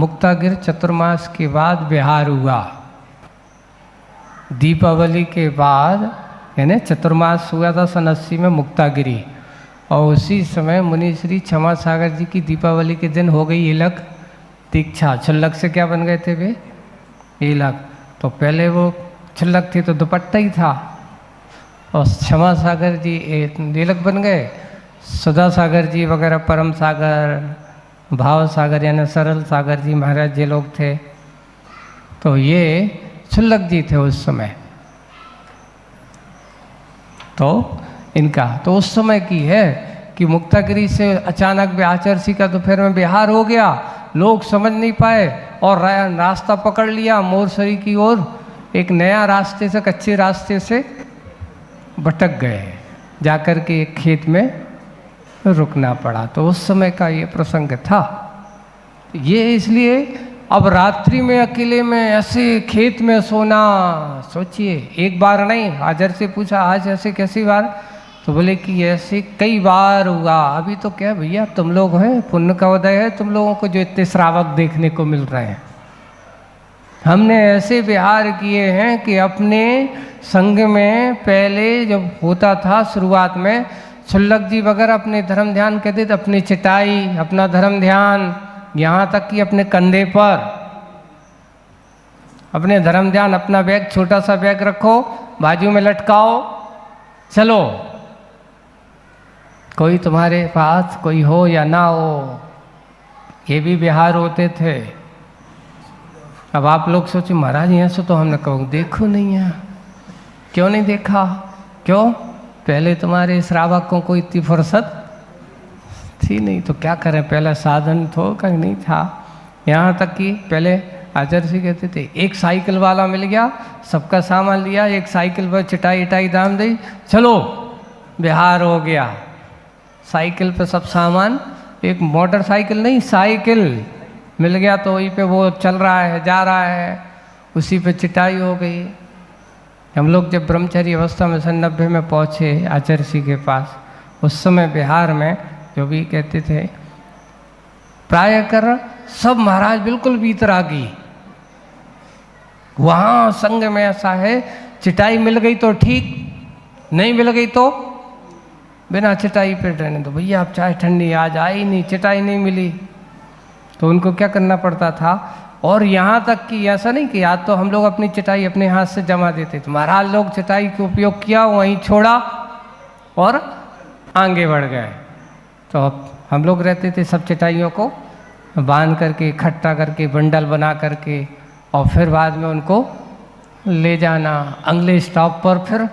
मुक्तागिर चतुर्मास के बाद विहार हुआ। दीपावली के बाद यानी चतुर्मास हुआ था सन 80 में मुक्तागिरी, और उसी समय मुनि श्री क्षमा सागर जी की दीपावली के दिन हो गई इलक दीक्षा। छुल्लक से क्या बन गए थे वे? इलक। तो पहले वो छुल्लक थी तो दुपट्टा ही था, और क्षमा सागर जी इलक बन गए। सुधा सागर जी वगैरह, परम सागर, भाव सागर यानी सरल सागर जी महाराज ये लोग थे, तो ये छुल्लक जी थे उस समय। तो इनका तो उस समय की है कि मुक्तागिरी से अचानक व्याचर्षि का दोपहर में बिहार हो गया, लोग समझ नहीं पाए और रास्ता पकड़ लिया मोरसरी की ओर। एक नया रास्ते से, कच्चे रास्ते से भटक गए, जाकर के एक खेत में रुकना पड़ा। तो उस समय का ये प्रसंग था। ये इसलिए अब रात्रि में अकेले में ऐसे खेत में सोना, सोचिए एक बार नहीं। हाजर से पूछा आज ऐसे कैसी बार? तो बोले कि ऐसे कई बार हुआ। अभी तो क्या भैया तुम लोग हैं, पुण्य का उदय है तुम लोगों को जो इतने श्रावक देखने को मिल रहे हैं। हमने ऐसे विहार किए हैं कि अपने संग में पहले जब होता था शुरुआत में, छुल्लक जी वगैरह अपने धर्म ध्यान कहते थे, अपनी चटाई, अपना धर्म ध्यान, यहाँ तक कि अपने कंधे पर अपने धर्म ध्यान, अपना बैग, छोटा सा बैग रखो, बाजू में लटकाओ, चलो। कोई तुम्हारे पास कोई हो या ना हो, ये भी विहार होते थे। अब आप लोग सोचो महाराज यहाँ से तो हमने कहूँ देखो नहीं है, क्यों नहीं देखा? क्यों? पहले तुम्हारे श्रावकों को इतनी फुर्सत थी नहीं, तो क्या करें, पहले साधन तो कहीं नहीं था। यहाँ तक कि पहले आचार्य जी कहते थे एक साइकिल वाला मिल गया, सबका सामान लिया, एक साइकिल पर चटाई इटाई दाम दी, चलो बिहार हो गया। साइकिल पे सब सामान, एक मोटरसाइकिल नहीं साइकिल मिल गया, तो वहीं पे वो चल रहा है, जा रहा है, उसी पे चटाई हो गई। हम लोग जब ब्रह्मचारी अवस्था में सन 90 में पहुँचे आचार्य जी के पास, उस समय बिहार में जो भी कहते थे प्राय कर सब महाराज बिल्कुल बीतरागी। वहाँ संग में ऐसा है, चटाई मिल गई तो ठीक, नहीं मिल गई तो बिना चटाई पे रहने दो भैया, आप चाहे ठंडी आज आई नहीं, चटाई नहीं मिली तो उनको क्या करना पड़ता था। और यहाँ तक कि ऐसा नहीं कि आज तो हम लोग अपनी चटाई अपने हाथ से जमा देते थे, महाराज लोग चटाई का उपयोग किया, वहीं छोड़ा और आगे बढ़ गए। तो अब हम लोग रहते थे सब चटाइयों को बांध करके, इकट्ठा करके, बंडल बना करके, और फिर बाद में उनको ले जाना अगले स्टॉप पर, फिर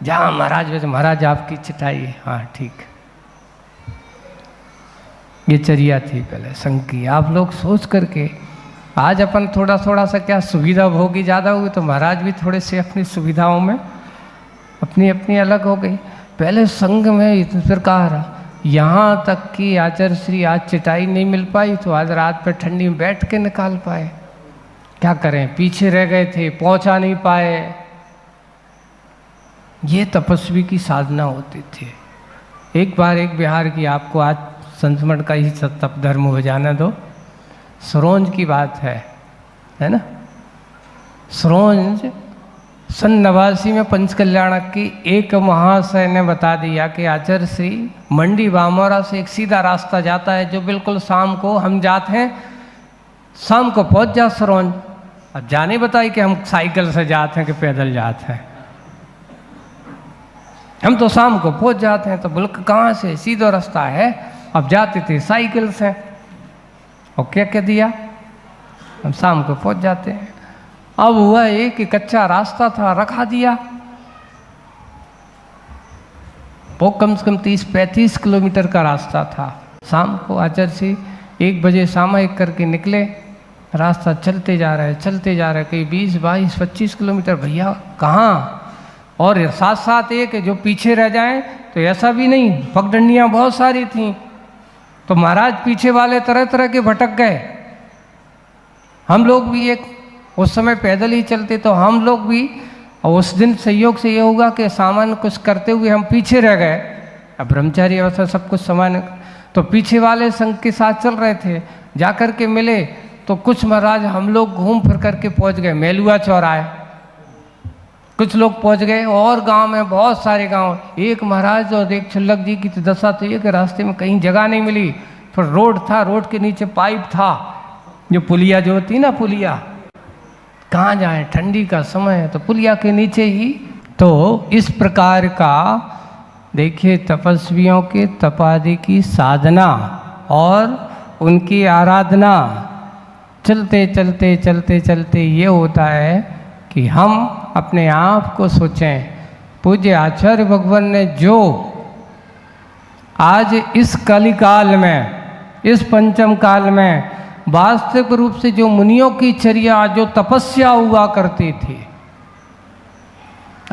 जहाँ महाराज वैसे महाराज आपकी चटाई है, हाँ ठीक। ये चर्या थी पहले संघ की। आप लोग सोच करके आज अपन थोड़ा थोड़ा सा क्या सुविधा भोगी ज़्यादा हुई, तो महाराज भी थोड़े से अपनी सुविधाओं में अपनी अपनी अलग हो गई। पहले संघ में इस प्रकार, यहाँ तक कि आचार्य श्री आज चटाई नहीं मिल पाई तो आज रात पर ठंडी में बैठ के निकाल पाए। क्या करें, पीछे रह गए थे, पहुँचा नहीं पाए। ये तपस्वी की साधना होती थी। एक बार एक बिहार की, आपको आज संस्मरण का ही तप धर्म हो जाना दो। सरोंज की बात है ना। सरोंज सन 89 में पंचकल्याणक की एक महाशय ने बता दिया कि आचार्य श्री मंडी बामोरा से एक सीधा रास्ता जाता है, जो बिल्कुल शाम को हम जाते हैं, शाम को पहुंच जा सरोंज। अब जाने बताई कि हम साइकिल से जाते हैं कि पैदल जाते हैं, हम तो शाम को पहुंच जाते हैं। तो बिल्कुल कहाँ से, सीधा रास्ता है। अब जाते थे साइकिल से, और क्या कह दिया, हम शाम को पहुंच जाते हैं। अब हुआ ये कि कच्चा रास्ता था, रखा दिया। वो कम से कम 30-35 किलोमीटर का रास्ता था। शाम को आचार्य जी 1 बजे सामयिक करके निकले, रास्ता चलते जा रहे, चलते जा रहे, कहीं 20-22-25 किलोमीटर। भैया कहाँ? और साथ साथ एक जो पीछे रह जाएं तो ऐसा भी नहीं, पगडंडियाँ बहुत सारी थीं, तो महाराज पीछे वाले तरह तरह के भटक गए। हम लोग भी एक उस समय पैदल ही चलते, तो हम लोग भी, और उस दिन संयोग से ये होगा कि सामान कुछ करते हुए हम पीछे रह गए। अब ब्रह्मचारी अवस्था सब कुछ सामान, तो पीछे वाले संघ के साथ चल रहे थे, जाकर के मिले तो कुछ महाराज हम लोग घूम फिर करके पहुंच गए मेलुआ चौराहे, कुछ लोग पहुंच गए और गांव में बहुत सारे गांव। एक महाराज और एक छुल्लक जी की तो दशा तो ये कि रास्ते में कहीं जगह नहीं मिली, फिर रोड था, रोड के नीचे पाइप था, जो पुलिया जो होती ना पुलिया, कहाँ जाए, ठंडी का समय है तो पुलिया के नीचे ही। तो इस प्रकार का देखिए तपस्वियों के तपादि की साधना और उनकी आराधना चलते चलते चलते चलते ये होता है कि हम अपने आप को सोचें। पूज्य आचार्य भगवान ने जो आज इस कलिकाल में, इस पंचम काल में वास्तविक रूप से जो मुनियों की चर्या, जो तपस्या हुआ करती थी,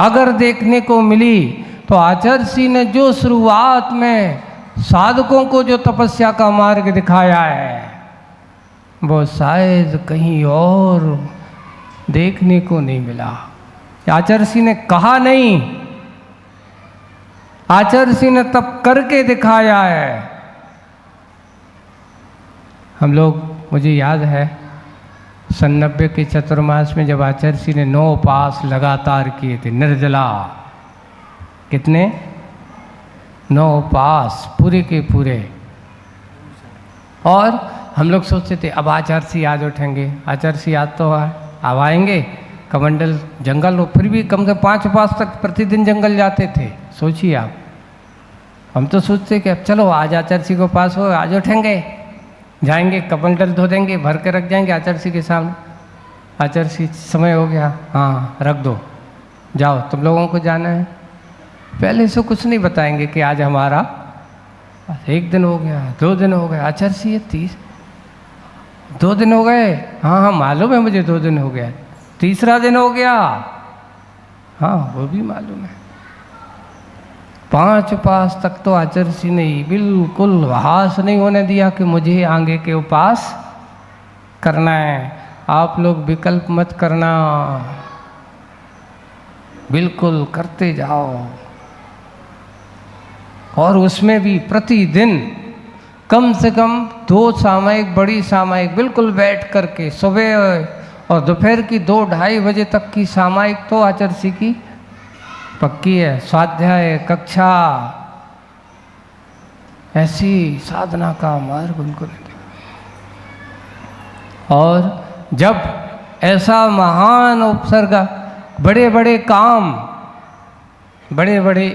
अगर देखने को मिली तो आचार्य श्री ने जो शुरुआत में साधकों को जो तपस्या का मार्ग दिखाया है वो शायद कहीं और देखने को नहीं मिला। आचार्य श्री ने कहा नहीं, आचार्य श्री ने तप करके दिखाया है। हम लोग, मुझे याद है 90 के चतुर्मास में जब आचार्य श्री ने 9 उपास लगातार किए थे, निर्जला, कितने 9 उपास पूरे के पूरे, और हम लोग सोचते थे अब आचार्य श्री आज उठेंगे, आचार्य श्री आज तो अब आएंगे, कमंडल जंगल हो, फिर भी कम से 5 उपास तक प्रतिदिन जंगल जाते थे। सोचिए आप, हम तो सोचते कि अब चलो आज आचार्य श्री को पास हो, आज उठेंगे, जाएंगे, कमंडल धो देंगे, भर के रख जाएंगे आचार्य श्री के सामने, आचार्य श्री समय हो गया, हाँ रख दो, जाओ तुम लोगों को जाना है। पहले से कुछ नहीं बताएंगे कि आज हमारा 1 दिन हो गया, 2 दिन हो गए, आचार्य श्री ये 2 दिन हो गए, हाँ हाँ मालूम है मुझे 2 दिन हो गया, 3रा दिन हो गया, हाँ वो भी मालूम है। 5 उपास तक तो आचार्य श्री ने बिल्कुल हास नहीं होने दिया कि मुझे आगे के उपास करना है, आप लोग विकल्प मत करना, बिल्कुल करते जाओ। और उसमें भी प्रतिदिन कम से कम 2 सामयिक, बड़ी सामयिक बिल्कुल बैठ करके, सुबह और दोपहर की 2-2:30 बजे तक की सामयिक तो आचार्य श्री की पक्की है, स्वाध्याय कक्षा, ऐसी साधना का मार्ग उनको नहीं दिया। और जब ऐसा महान उपसर्ग, बड़े बड़े काम, बड़े बड़े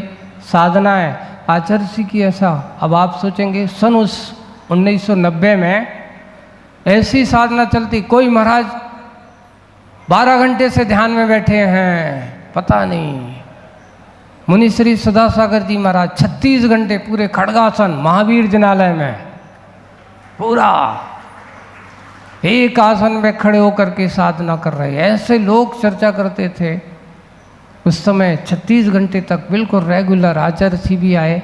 साधनाएं आचार्य श्री की, ऐसा अब आप सोचेंगे सन 1990 में ऐसी साधना चलती, कोई महाराज 12 घंटे से ध्यान में बैठे हैं, पता नहीं। मुनि श्री सदासागर जी महाराज 36 घंटे पूरे खड़गासन महावीर जिनालय में पूरा एक आसन में खड़े होकर के साधना कर रहे, ऐसे लोग चर्चा करते थे उस समय। 36 घंटे तक बिल्कुल रेगुलर आचार्य श्री भी आए,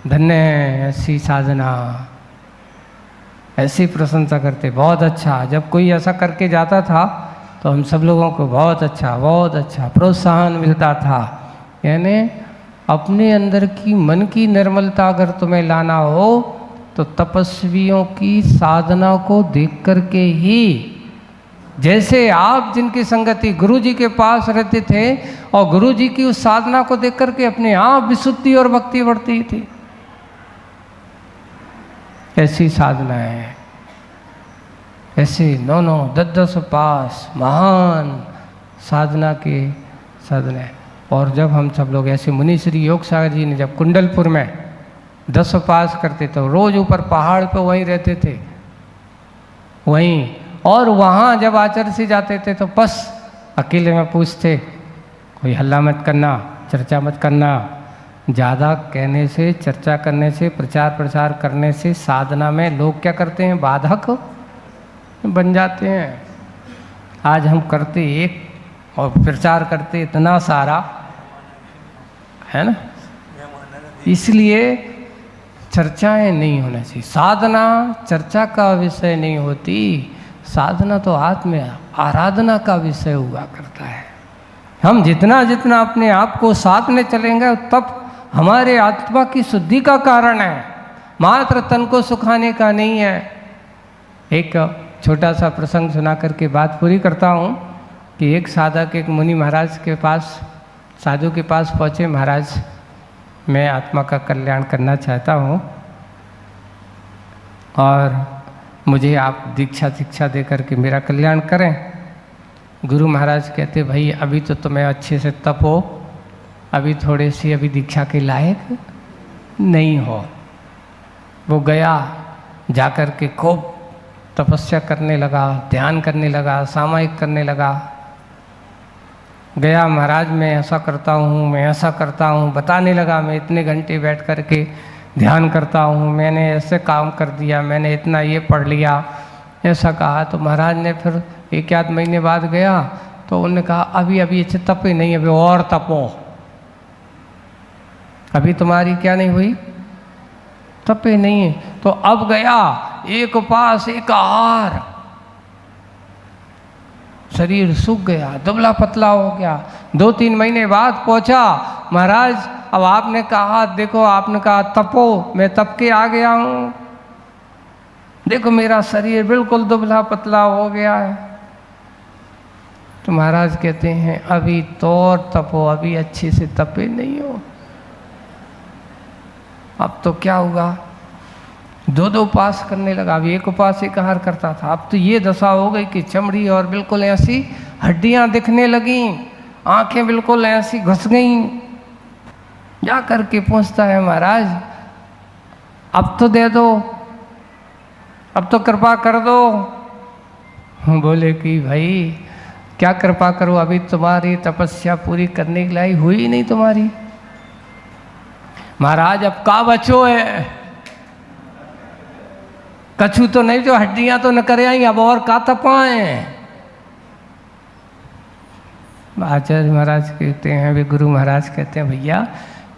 धन्य है ऐसी साधना, ऐसी प्रशंसा करते, बहुत अच्छा। जब कोई ऐसा करके जाता था तो हम सब लोगों को बहुत अच्छा प्रोत्साहन मिलता था। यानी अपने अंदर की मन की निर्मलता अगर तुम्हें लाना हो तो तपस्वियों की साधना को देख करके ही, जैसे आप जिनकी संगति गुरु जी के पास रहते थे और गुरु जी की उस साधना को देख करके अपने आप विशुद्धि और भक्ति बढ़ती थी, ऐसी साधना है, ऐसे 9-9, 10-10 उपास महान साधना के साधना है। और जब हम सब लोग ऐसे, मुनि श्री योग सागर जी ने जब कुंडलपुर में 10 उपास करते तो रोज ऊपर पहाड़ पे वहीं रहते थे, वहीं। और वहाँ जब आचार्य से जाते थे तो बस अकेले में पूछते, कोई हल्ला मत करना, चर्चा मत करना, ज़्यादा कहने से, चर्चा करने से, प्रचार प्रसार करने से साधना में लोग क्या करते हैं, बाधक बन जाते हैं। आज हम करते एक और प्रचार करते इतना सारा, है ना। इसलिए चर्चाएं नहीं होना चाहिए, साधना चर्चा का विषय नहीं होती, साधना तो आत्म आराधना का विषय हुआ करता है। हम जितना जितना अपने आप को साधने चलेंगे तब हमारे आत्मा की शुद्धि का कारण है, मात्र तन को सुखाने का नहीं है। एक छोटा सा प्रसंग सुना करके बात पूरी करता हूँ कि एक साधक एक मुनि महाराज के पास, साधु के पास पहुँचे। महाराज, मैं आत्मा का कल्याण करना चाहता हूँ और मुझे आप दीक्षा दे करके मेरा कल्याण करें। गुरु महाराज कहते, भाई अभी तो तुम्हें अच्छे से तप हो, अभी थोड़े सी अभी दीक्षा के लायक नहीं हो। वो गया, जाकर के खूब तपस्या करने लगा, ध्यान करने लगा, सामायिक करने लगा। गया, महाराज मैं ऐसा करता हूँ, मैं ऐसा करता हूँ, बताने लगा। मैं इतने घंटे बैठ कर के ध्यान करता हूँ, मैंने ऐसे काम कर दिया, मैंने इतना ये पढ़ लिया, ऐसा कहा। तो महाराज ने फिर एक आध महीने बाद गया तो उन्होंने कहा, अभी अभी अच्छे तपे नहीं, अभी और तपो। अभी तुम्हारी क्या नहीं हुई, तपे नहीं है। तो अब गया, एक उपास एक आहार, शरीर सूख गया, दुबला पतला हो गया। 2-3 महीने बाद पहुंचा, महाराज अब आपने कहा, देखो आपने कहा तपो, मैं तप के आ गया हूँ, देखो मेरा शरीर बिल्कुल दुबला पतला हो गया है। तो महाराज कहते हैं, अभी तो और तपो, अभी अच्छे से तपे नहीं हो। अब तो क्या हुआ, 2-2 उपास करने लगा। अभी एक उपास एक आहार करता था, अब तो ये दशा हो गई कि चमड़ी और बिल्कुल ऐसी हड्डियां दिखने लगी, आंखें बिल्कुल ऐसी घुस गईं। जा करके पूछता है, महाराज अब तो दे दो, अब तो कृपा कर दो। बोले कि भाई क्या कृपा करो, अभी तुम्हारी तपस्या पूरी करने के लिए हुई नहीं तुम्हारी। महाराज अब का बचो है, कछु तो नहीं, जो हड्डियां तो न करे आई, अब और का तपाए। आचार्य महाराज कहते हैं, वे गुरु महाराज कहते हैं, भैया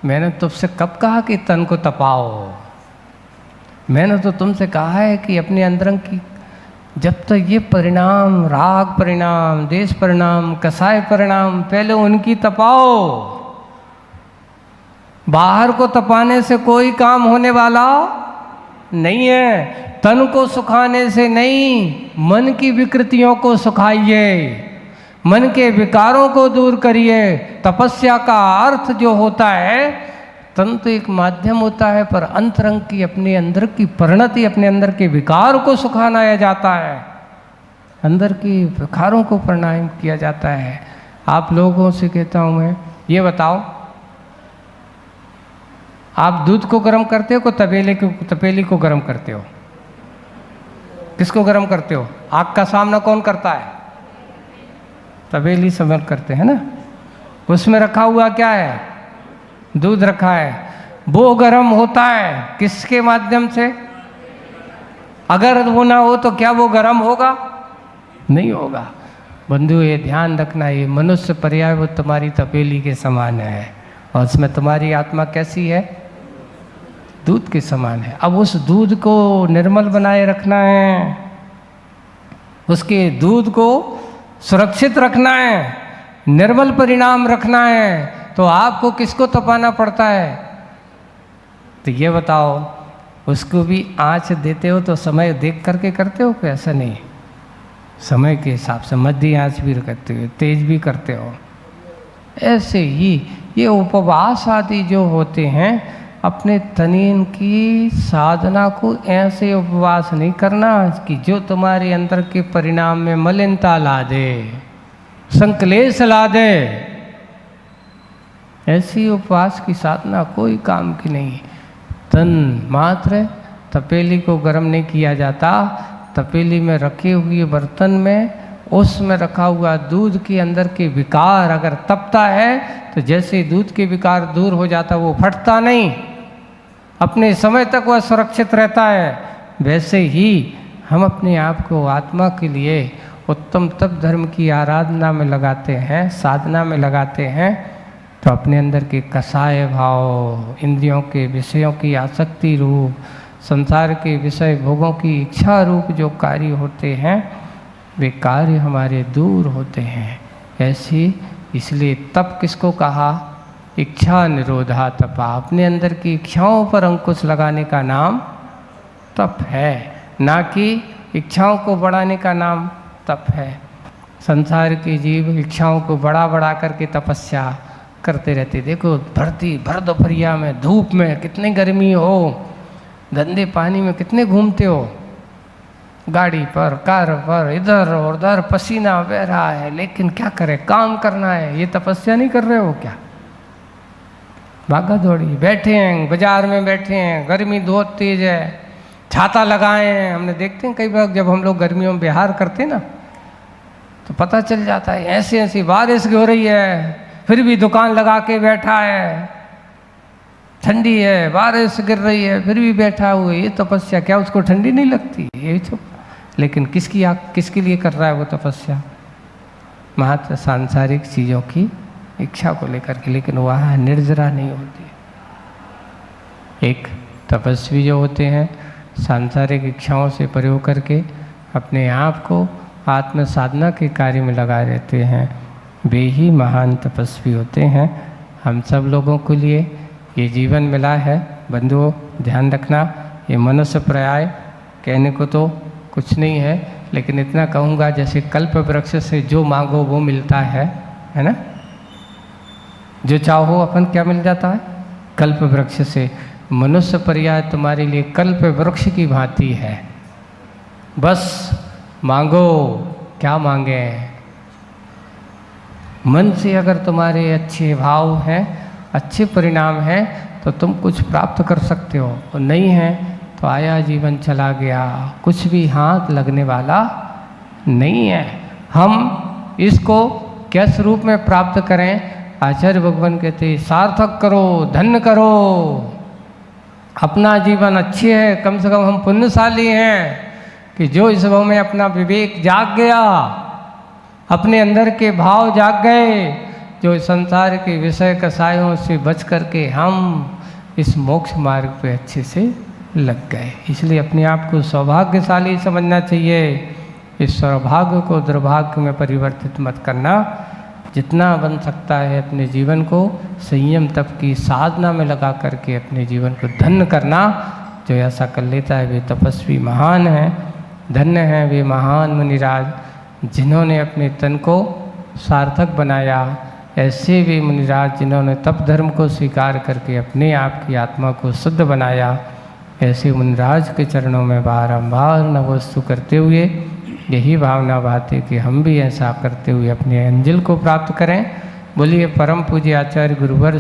मैंने तुमसे कब कहा कि तन को तपाओ, मैंने तो तुमसे कहा है कि अपने अंदर की जब तक ये परिणाम, राग परिणाम, देश परिणाम, कसाय परिणाम, पहले उनकी तपाओ। बाहर को तपाने से कोई काम होने वाला नहीं है। तन को सुखाने से नहीं, मन की विकृतियों को सुखाइए, मन के विकारों को दूर करिए। तपस्या का अर्थ जो होता है, तन तो एक माध्यम होता है, पर अंतरंग की अपने अंदर की परिणति, अपने अंदर के विकार को सुखाना जाता है, अंदर के विकारों को प्रणाम किया जाता है। आप लोगों से कहता हूँ मैं, ये बताओ आप दूध को गर्म करते हो कि तपेली को गर्म करते हो? किसको गर्म करते हो? आग का सामना कौन करता है? तपेली समर करते हैं ना। उसमें रखा हुआ क्या है? दूध रखा है, वो गर्म होता है किसके माध्यम से? अगर वो ना हो तो क्या वो गर्म होगा? नहीं होगा। बंधु ये ध्यान रखना, ये मनुष्य पर्याय वो तुम्हारी तपेली के समान है, और उसमें तुम्हारी आत्मा कैसी है? दूध के समान है। अब उस दूध को निर्मल बनाए रखना है, उसके दूध को सुरक्षित रखना है, निर्मल परिणाम रखना है, तो आपको किसको तपाना पड़ता है? तो ये बताओ, उसको भी आँच देते हो तो समय देख करके करते हो कि ऐसा नहीं? समय के हिसाब से मध्य आँच भी करते हो, तेज भी करते हो। ऐसे ही ये उपवास आदि जो होते हैं, अपने तनीन की साधना को ऐसे उपवास नहीं करना कि जो तुम्हारे अंदर के परिणाम में मलिनता ला दे, संकलेश ला दे। ऐसी उपवास की साधना कोई काम की नहीं। तन मात्र तपेली को गर्म नहीं किया जाता, तपेली में रखे हुए बर्तन में, उसमें रखा हुआ दूध के अंदर के विकार अगर तपता है तो जैसे दूध के विकार दूर हो जाता, वो फटता नहीं, अपने समय तक वह सुरक्षित रहता है। वैसे ही हम अपने आप को आत्मा के लिए उत्तम तप धर्म की आराधना में लगाते हैं, साधना में लगाते हैं, तो अपने अंदर के कसाय भाव, इंद्रियों के विषयों की आसक्ति रूप, संसार के विषय भोगों की इच्छा रूप जो कार्य होते हैं, वे कार्य हमारे दूर होते हैं। ऐसी इसलिए तप किसको कहा? इच्छा निरोधा तपा। अपने अंदर की इच्छाओं पर अंकुश लगाने का नाम तप है, ना कि इच्छाओं को बढ़ाने का नाम तप है। संसार के जीव इच्छाओं को बढ़ा करके तपस्या करते रहते। देखो भर दोपहरिया में धूप में कितनी गर्मी हो, गंदे पानी में कितने घूमते हो, गाड़ी पर कार पर इधर और उधर पसीना बह रहा है, लेकिन क्या करें, काम करना है। ये तपस्या नहीं कर रहे हो क्या? भागा दौड़ी बैठे हैं, बाजार में बैठे हैं, गर्मी बहुत तेज है, छाता लगाए हैं। हमने देखते हैं कई बार जब हम लोग गर्मियों में बिहार करते ना तो पता चल जाता है ऐसी ऐसी बारिश हो रही है, फिर भी दुकान लगा के बैठा है, ठंडी है, बारिश गिर रही है, फिर भी बैठा हुआ है। ये तपस्या क्या? उसको ठंडी नहीं लगती? ये तो लेकिन किसके लिए कर रहा है वो तपस्या? मात्र सांसारिक चीज़ों की इच्छा को लेकर के, लेकिन वह निर्जरा नहीं होती। एक तपस्वी जो होते हैं सांसारिक इच्छाओं से परे होकर के अपने आप को आत्म साधना के कार्य में लगाए रहते हैं, वे ही महान तपस्वी होते हैं। हम सब लोगों के लिए ये जीवन मिला है बंधुओं, ध्यान रखना। ये मनुष्य पर्याय कहने को तो कुछ नहीं है, लेकिन इतना कहूँगा जैसे कल्प वृक्ष से जो मांगो वो मिलता है ना? जो चाहो अपन क्या मिल जाता है? कल्प वृक्ष से। मनुष्य पर्याय तुम्हारे लिए कल्प वृक्ष की भांति है। बस मांगो, क्या मांगे? मन से अगर तुम्हारे अच्छे भाव हैं, अच्छे परिणाम हैं, तो तुम कुछ प्राप्त कर सकते हो, और नहीं है तो आया जीवन चला गया, कुछ भी हाथ लगने वाला नहीं है। हम इसको किस रूप में प्राप्त करें? आचार्य भगवान कहते सार्थक करो, धन्य करो अपना जीवन। अच्छे है, कम से कम हम पुण्यशाली हैं कि जो इस भाव में अपना विवेक जाग गया, अपने अंदर के भाव जाग गए, जो संसार के विषय कसायों से बच करके हम इस मोक्ष मार्ग पे अच्छे से लग गए। इसलिए अपने आप को सौभाग्यशाली समझना चाहिए। इस सौभाग्य को दुर्भाग्य में परिवर्तित मत करना। जितना बन सकता है अपने जीवन को संयम तप की साधना में लगा करके अपने जीवन को धन्य करना। जो ऐसा कर लेता है वे तपस्वी महान हैं, धन्य हैं वे महान मुनिराज जिन्होंने अपने तन को सार्थक बनाया। ऐसे वे मुनिराज जिन्होंने तप धर्म को स्वीकार करके अपने आप की आत्मा को शुद्ध बनाया। ऐसे मुनिराज के चरणों में बारंबार नमोस्तु करते हुए यही भावना बात है कि हम भी ऐसा करते हुए अपने अंजल को प्राप्त करें। बोलिए परम पूज्य आचार्य गुरुवर